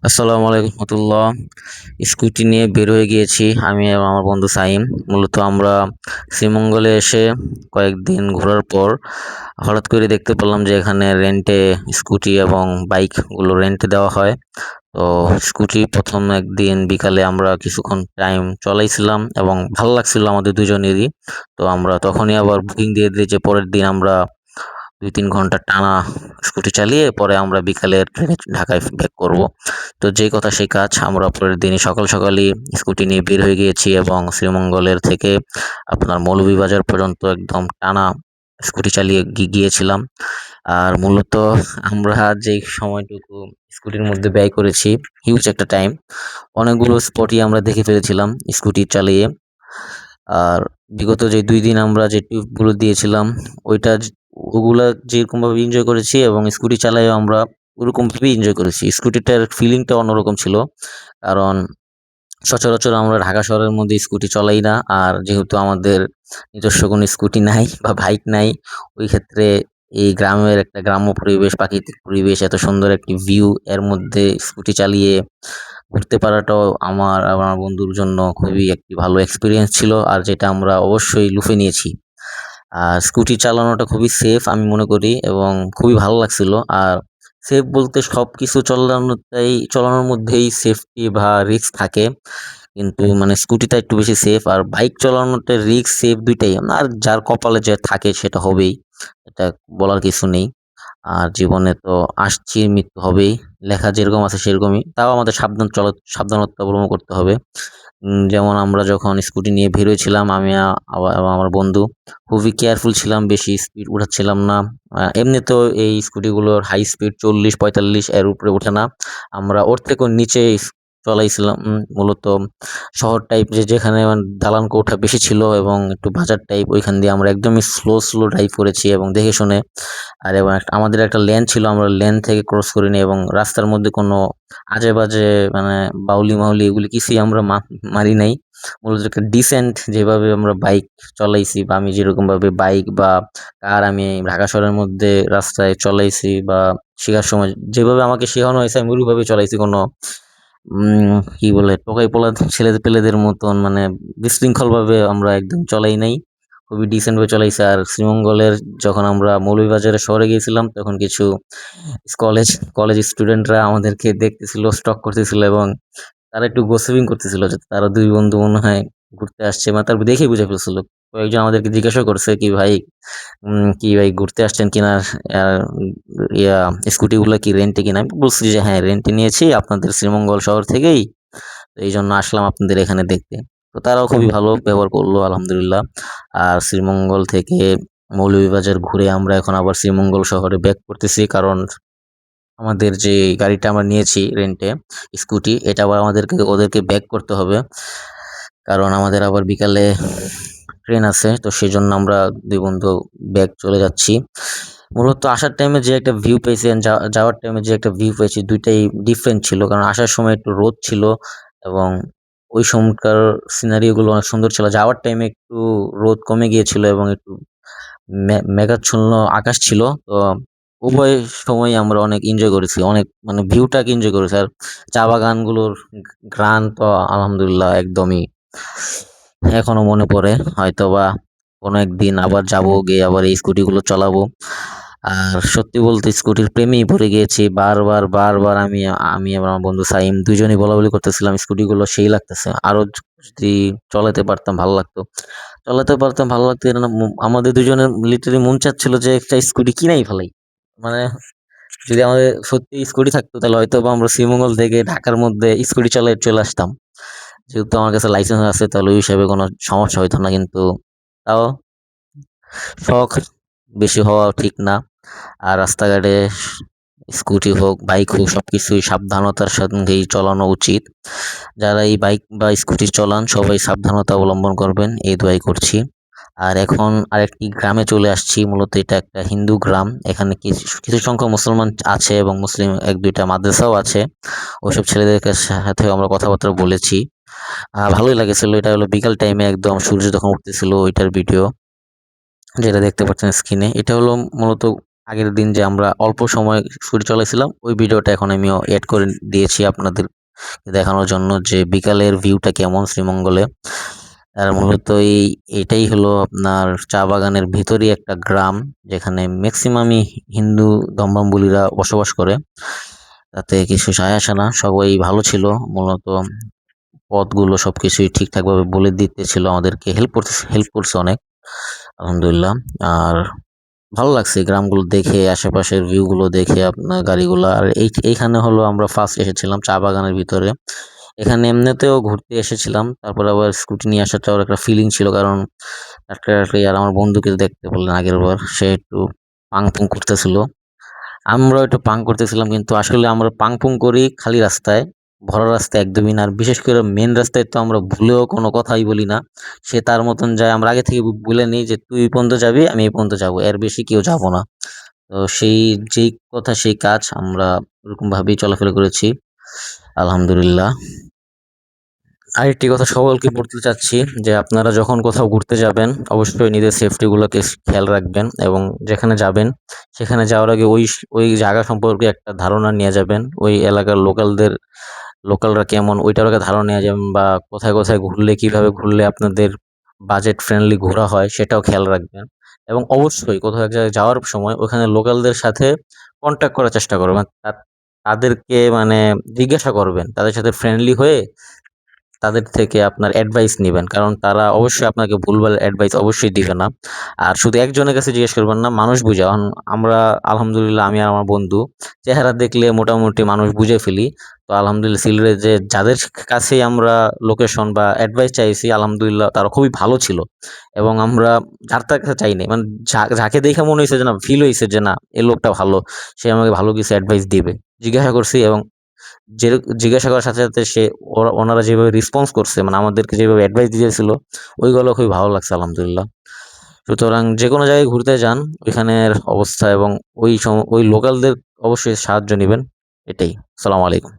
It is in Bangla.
আসসালামু আলাইকুম রহমতুল্লাহ। স্কুটি নিয়ে বের হয়ে গিয়েছি আমি এবং আমার বন্ধু সাইম। মূলত আমরা শ্রীমঙ্গলে এসে কয়েকদিন ঘোরার পর হঠাৎ করে দেখতে পেলাম যে এখানে রেন্টে স্কুটি এবং বাইকগুলো রেন্টে দেওয়া হয়। তো স্কুটি প্রথম একদিন বিকালে আমরা কিছুক্ষণ টাইম চলাইছিলাম এবং ভালো লাগছিল আমাদের দুজনেরই। তো আমরা তখনই আবার বুকিং দিয়ে দিই যে পরের দিন আমরা ২-৩ ঘন্টা টানা স্কুটি চালিয়ে পরে আমরা বিকালে ট্রেনে ঢাকায় ব্যাক করব। তো যেই কথা সেই কাজ, আমরা পরের দিনই সকাল সকালই স্কুটি নিয়ে বের হয়ে গিয়েছি এবং শ্রীমঙ্গলের থেকে আপনার মৌলভীবাজার পর্যন্ত একদম টানা স্কুটি চালিয়ে গিয়েছিলাম। আর মূলত আমরা যেই সময়টুকু স্কুটির মধ্যে ব্যয় করেছি, হিউজ একটা টাইম, অনেকগুলো স্পটই আমরা দেখে ফেলেছিলাম স্কুটি চালিয়ে। আর বিগত যে ২ দিন আমরা যে ট্রিপগুলো দিয়েছিলাম, ওইটা ওগুলা যেরকমভাবে এনজয় করেছি এবং স্কুটি চালায়ও আমরা ওরকমভাবেই এনজয় করেছি। স্কুটিটার ফিলিংটা অন্যরকম ছিল। কারণ সচরাচর আমরা ঢাকা শহরের মধ্যে স্কুটি চলাই না। আর যেহেতু আমাদের নিজস্ব কোনো স্কুটি নাই বা বাইক নাই, ওই ক্ষেত্রে এই গ্রামের একটা গ্রাম্য পরিবেশ, প্রাকৃতিক পরিবেশ, এত সুন্দর একটি ভিউ, এর মধ্যে স্কুটি চালিয়ে ঘুরতে পারাটাও আমার আমার বন্ধুর জন্য খুবই একটি ভালো এক্সপেরিয়েন্স ছিল। আর যেটা আমরা অবশ্যই লুফে নিয়েছি। আর স্কুটি চালানোটা খুবই সেফ আমি মনে করি এবং খুবই ভালো লাগছিল। আর সেফ বলতে সবকিছু চালানোর মধ্যেই সেফটি বা রিস্ক থাকে। কিন্তু মানে স্কুটিটা একটু বেশি সেফ, আর বাইক চালানোতে রিস্ক সেফ দুইটাই। আর যার কপালে যে থাকে সেটা হবেই, এটা বলার কিছু নেই। আর জীবনে তো আসছি, মৃত্যু হবেই, লেখা যেরকম আছে সেরকমই। তাও আমাদের সাবধানতা অবলম্বন করতে হবে। যেমন আমরা যখন স্কুটি নিয়ে বের হয়েছিলাম, আমি এবং আমার বন্ধু খুবই কেয়ারফুল ছিলাম, বেশি স্পিড উঠাচ্ছিলাম না। এমনিতেও এই স্কুটিগুলোর হাই স্পিড ৪০-৪৫ এর উপরে ওঠে না। আমরা ওর থেকেও নিচে চলাইছিলাম। মূলত শহর টাইপ যেখানে মানে দালান কোঠা বেশি ছিল এবং একটু বাজার টাইপ, ওইখান দিয়ে আমরা একদমই স্লো ড্রাইভ করেছি এবং দেখে শুনে। আর এবং আমাদের একটা লেন ছিল, আমরা লেন থেকে ক্রস করিনি এবং রাস্তার মধ্যে কোনো আজে-বাজে মানে বাউলি-মাউলি এগুলি কিছুই আমরা মারি নাই। মূলত একটা ডিসেন্ট যেভাবে আমরা বাইক চলাইছি, বা আমি যেরকমভাবে বাইক বা কার আমি ঢাকা শহরের মধ্যে রাস্তায় চলাইছি বা শেখার সময় যেভাবে আমাকে শেখানো হয়েছে, আমি ওইভাবে চলাইছি। কোনো কি বলে টোকাই পোলা ছেলে-পেলেদের মতন মানে বিশৃঙ্খলভাবে আমরা একদম চলাই নাই। খুবই ডিসেন্ট ভাবে চলাইছি। আর শ্রীমঙ্গলের যখন আমরা মৌলভীবাজারের শহরে গিয়েছিলাম, তখন কিছু কলেজ কলেজ স্টুডেন্টরা আমাদেরকে দেখতেছিল, স্টক করতেছিল এবং তারা একটু গোসিপিং করতেছিল যে তারা ২ বন্ধু মনে হয় ঘুরতে আসছে। মানে তারপর দেখেই বুঝে ফেলছিল। কয়েকজন আমাদেরকে জিজ্ঞাসা করছে কি ভাই ঘুরতে আসছেন কিনা? আ ইয়া স্কুটি গুলা কি রেন্টে কিনা? আমি বলছি যে, "হ্যাঁ, রেন্টে নিয়েছি আপনাদের শ্রীমঙ্গল শহর থেকেই। তো এইজন্য আসলাম আপনাদের এখানে দেখতে।" তো তারাও খুবই ভালো ব্যবহার করলো আলহামদুলিল্লাহ। আর শ্রীমঙ্গল থেকে মৌলভীবাজার ঘুরে আমরা এখন আবার শ্রীমঙ্গল শহরে ব্যাক করতেছি। কারণ আমাদের যে গাড়িটা আমরা নিয়েছি রেন্টে, স্কুটি, এটা আবার ওদেরকে ব্যাক করতে হবে। কারণ আমাদের আবার বিকালে ট্রেন আছে। তো সেজন্য আমরা ২ বন্ধু ব্যাক চলে যাচ্ছি। মূলত আসার টাইমে যে একটা ভিউ পেয়েছি and যাওয়ার টাইমে যে একটা ভিউ পেয়েছি, ২ টাই ডিফারেন্ট ছিল। কারণ আসার সময় একটু রোদ ছিল এবং ওই সময়কার সিনারিও গুলো অনেক সুন্দর ছিল। যাওয়ার টাইমে একটু রোদ কমে গিয়েছিল এবং একটু মেঘাচ্ছন্ন আকাশ ছিল। তো উভয় সময়ই আমরা অনেক এনজয় করেছি। অনেক মানে ভিউটাকে এনজয় করেছি। আর চা বাগানগুলোর ঘ্রাণ তো আলহামদুলিল্লাহ একদমই এখনো মনে পড়ে। হয়তোবা কোনো একদিন আবার যাবো, গিয়ে আবার এই স্কুটিগুলো চালাবো। আর সত্যি বলতে স্কুটির প্রেমেই পড়ে গিয়েছি। বারবার আমি এবং আমার বন্ধু সাইম দুইজনেই বলাবলি করতেছিলাম স্কুটিগুলো সেই লাগতেছে। আরো যদি চালাতে পারতাম ভালো লাগতো। চালাতে পারতাম ভালো লাগতো এটা না, আমাদের দুজনের লিটারালি মন চাচ্ছিল যে একটা স্কুটি কিনাই ফেলাই। মানে যদি আমাদের সত্যি স্কুটি থাকতো তাহলে হয়তোবা আমরা শ্রীমঙ্গল থেকে ঢাকার মধ্যে স্কুটি চালায় চলে আসতাম। যেহেতু আমার কাছে লাইসেন্স আছে তাহলে ওই হিসাবে কোনো সমস্যা হইতো না। কিন্তু তাও শখ বেশি হওয়াও ঠিক না। আর রাস্তাঘাটে স্কুটি হোক, বাইক হোক, সবকিছুই সাবধানতার সঙ্গেই চালানো উচিত। যারা এই বাইক বা স্কুটি চালান সবাই সাবধানতা অবলম্বন করবেন, এই দোয়াই করছি। আর এখন আরেকটি গ্রামে চলে আসছি। মূলত এটা একটা হিন্দু গ্রাম। এখানে কিছু সংখ্যক মুসলমান আছে এবং মুসলিম ১-২টা মাদ্রাসাও আছে। ওইসব ছেলেদের সাথেও আমরা কথাবার্তা বলেছি। ভালোই লাগেছিল। এটা হলো বিকাল টাইমে একদম সূর্য যখন উঠতেছিল ওইটার ভিডিও, যেটা দেখতে পাচ্ছেন স্ক্রিনে। এটা হলো মূলত আগের দিন যে আমরা অল্প সময় ছুটি চলেছিলাম ওই ভিডিওটা এখন আমিও এড করে দিয়েছি আপনাদের দেখানোর জন্য যে বিকালের ভিউটা কেমন শ্রীমঙ্গলে। আর মূলত এটাই হলো আপনার চা বাগানের ভিতরই একটা গ্রাম, যেখানে ম্যাক্সিমামই হিন্দু ধর্মাবলম্বীরা বসবাস করে। তাতে কিছু যায় আসে না, সবাই ভালো ছিল। মূলত পথগুলো সবকিছুই ঠিকঠাকভাবে বলে দিতেছিল, আমাদেরকে হেল্প করছে অনেক, আলহামদুলিল্লাহ। আর ভালো লাগছে গ্রামগুলো দেখে, আশেপাশের ভিউ গুলো দেখে, আপনার গাড়িগুলো। আর এইখানে হলো আমরা ফার্স্ট এসেছিলাম চা বাগানের ভিতরে। এখানে এমনিতেও ঘুরতে এসেছিলাম, তারপর আবার স্কুটি নিয়ে আসাটাও একটা ফিলিং ছিল, কারণ আর আমার বন্ধুকে দেখতে বললেন আগের বার, সে একটু পাং পুং করতেছিল, আমরাও একটু পাং করতেছিলাম, কিন্তু আসলে আমরা পাং পুং করি খালি রাস্তায়, ভরা রাস্তায় একদমই না। আর বিশেষ করে মেন রাস্তায় তো আমরা ভুলেও কোনো কথাই বলি না, সে তার মতন যায়, আমরা আগে থেকে বলে নিই যে তুই এই পর্যন্ত যাবি, আমি এই পর্যন্ত যাবো, এর বেশি কেউ যাবো না। তো সেই যেই কথা সেই কাজ, আমরা ওরকম ভাবেই চলাফেরা করেছি, আলহামদুলিল্লাহ। আরেকটি কথা সকলকে বলতে চাচ্ছি যে আপনারা যখন কোথাও ঘুরতে যাবেন অবশ্যই নিজের সেফটি গুলোকে খেয়াল রাখবেন, এবং যেখানে যাবেন সেখানে যাওয়ার আগে ওই জায়গা সম্পর্কে একটা ধারণা নিয়ে যাবেন, ওই এলাকার লোকালরা কেমন ওইটার আগে ধারণা নিয়ে যাবেন, বা কোথায় কোথায় ঘুরলে কিভাবে ঘুরলে আপনাদের বাজেট ফ্রেন্ডলি ঘোরা হয় সেটাও খেয়াল রাখবেন। এবং অবশ্যই কোথাও এক জায়গায় যাওয়ার সময় ওখানে লোকালদের সাথে কন্ট্যাক্ট করার চেষ্টা করবেন, তাদেরকে মানে জিজ্ঞাসা করবেন, তাদের সাথে ফ্রেন্ডলি হয়ে তাদের থেকে আপনার অ্যাডভাইস নিবেন, কারণ তারা অবশ্যই আপনাকে ভুলভাল অ্যাডভাইস অবশ্যই দিবে না। আর শুধু একজনের কাছে জিজ্ঞেস করবেন না, মানুষ বুঝে। এখন আমরা আলহামদুলিল্লাহ, আমি আর আমার বন্ধু চেহারা দেখলে মোটামুটি মানুষ বুঝে ফেলি। তো আলহামদুলিল্লাহ সিলেটে যে যাদের কাছেই আমরা লোকেশন বা অ্যাডভাইস চাইছি, আলহামদুলিল্লাহ তারা খুবই ভালো ছিল। এবং আমরা যার তার কাছে চাইনি, মানে যাকে দেখে মনে হয়েছে যে না, ফিল হয়েছে যে না এই লোকটা ভালো, সে আমাকে ভালো কিছু অ্যাডভাইস দিবে, জিজ্ঞাসা করছি। এবং যে জিজ্ঞাসা করার সাথে সাথে ওনারা যেভাবে রেসপন্স করছে, মানে আমাদেরকে যেভাবে অ্যাডভাইস দিয়েছিল, ওইগুলো খুবই ভালো লাগছে, আলহামদুলিল্লাহ। সুতরাং যে কোনো জায়গায় ঘুরতে যান, ওইখানের অবস্থা এবং ওই লোকালদের অবশ্যই সাহায্য নেবেন। এটাই। আসসালামু আলাইকুম।